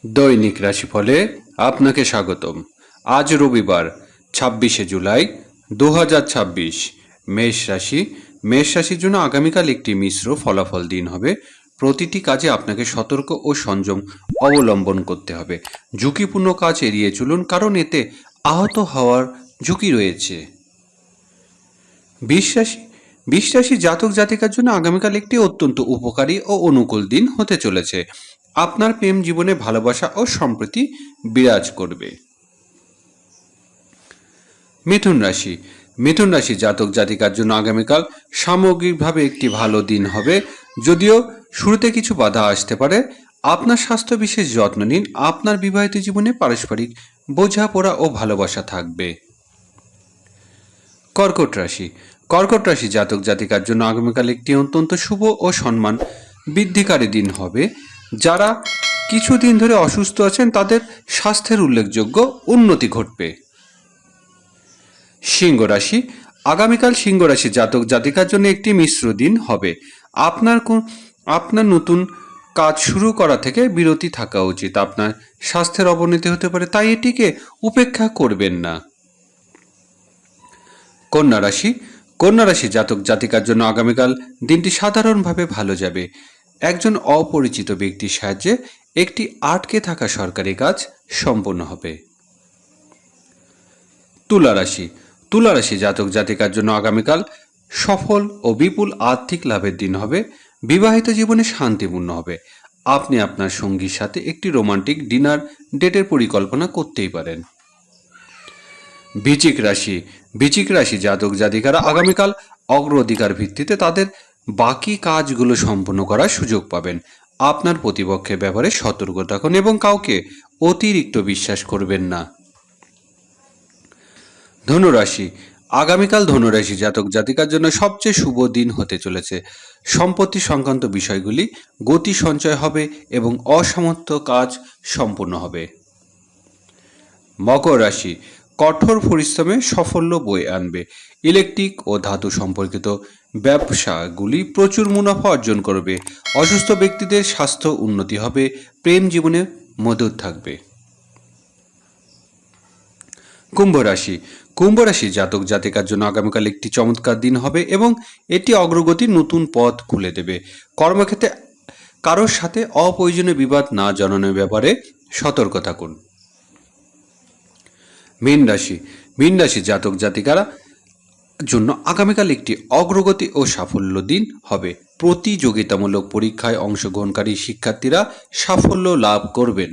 দৈনিক রাশিফলে আপনাকে স্বাগতম। আজ রবিবার 26শে জুলাই 2026। মেষ রাশির জন্য আগামীকাল একটি মিশ্র ফলাফল দিন হবে। প্রতিটি কাজে আপনাকে সতর্ক ও সংযম অবলম্বন করতে হবে। ঝুঁকিপূর্ণ কাজ এড়িয়ে চলুন, কারণ এতে আহত হওয়ার ঝুঁকি রয়েছে। বৃষ রাশি জাতক জাতিকার জন্য আগামীকাল একটি অত্যন্ত উপকারী ও অনুকূল দিন হতে চলেছে। আপনার প্রেম জীবনে ভালোবাসা ও সম্প্রীতি বিরাজ করবে। মিথুন রাশি জাতক জাতিকার জন্য আগামীকাল সামগ্রিকভাবে একটি ভালো দিন হবে, যদিও শুরুতে কিছু বাধা আসতে পারে। আপনার স্বাস্থ্য বিশেষ যত্ন নিন। আপনার বিবাহিত জীবনে পারস্পরিক বোঝাপড়া ও ভালোবাসা থাকবে। কর্কট রাশি জাতক জাতিকার জন্য আগামীকাল একটি অত্যন্ত শুভ ও সম্মান বৃদ্ধিকারী দিন হবে। যারা কিছুদিন ধরে অসুস্থ আছেন তাদের স্বাস্থ্যের উল্লেখযোগ্য উন্নতি ঘটবে। আগামীকাল সিংহ রাশি জাতক জাতিকার জন্য একটি মিশ্র দিন হবে। আপনার নতুন কাজ শুরু করা থেকে বিরতি থাকা উচিত। আপনার স্বাস্থ্যের অবনতি হতে পারে, তাই এটিকে উপেক্ষা করবেন না। কন্যা রাশি জাতক জাতিকার জন্য আগামীকাল দিনটি সাধারণভাবে ভালো যাবে। একজন অপরিচিত ব্যক্তির সাহায্যে একটি আটকে থাকা সরকারি কাজ সম্পন্ন হবে। তুলা রাশি জাতক জাতিকার জন্য আগামীকাল সফল ও বিপুল আর্থিক লাভের দিন হবে। বিবাহিত জীবনে শান্তিপূর্ণ হবে। আপনি আপনার সঙ্গীর সাথে একটি রোমান্টিক ডিনার ডেটের পরিকল্পনা করতেই পারেন। বৃশ্চিক রাশি জাতক জাতিকারা আগামীকাল অগ্রাধিকার ভিত্তিতে তাদের বাকি কাজগুলো সম্পন্ন করার সুযোগ পাবেন। আপনার প্রতিপক্ষের ব্যাপারে সতর্ক থাকুন এবং কাউকে অতিরিক্ত বিশ্বাস করবেন না। আগামীকাল ধনুরাশি জাতক জাতিকার জন্য সবচেয়ে শুভ দিন হতে চলেছে। সম্পত্তি সংক্রান্ত বিষয়গুলি গতি সঞ্চয় হবে এবং অসমাপ্ত কাজ সম্পূর্ণ হবে। মকর রাশি কঠোর পরিশ্রমে সাফল্য বয়ে আনবে। ইলেকট্রিক ও ধাতু সম্পর্কিত ব্যবসাগুলি প্রচুর মুনাফা অর্জন করবে। অসুস্থ ব্যক্তিদের স্বাস্থ্য উন্নতি হবে। প্রেম জীবনে মধুর থাকবে। কুম্ভ রাশি জাতক জাতিকার জন্য আগামীকাল একটি চমৎকার দিন হবে এবং এটি অগ্রগতির নতুন পথ খুলে দেবে। কর্মক্ষেত্রে কারোর সাথে অপ্রয়োজনীয় বিবাদ না জড়ানোর ব্যাপারে সতর্ক থাকুন। মীন রাশি জাতক জাতিকারা জন্য আগামীকাল একটি অগ্রগতি ও সাফল্য দিন হবে। প্রতিযোগিতামূলক পরীক্ষায় অংশগ্রহণকারী শিক্ষার্থীরা সাফল্য লাভ করবেন।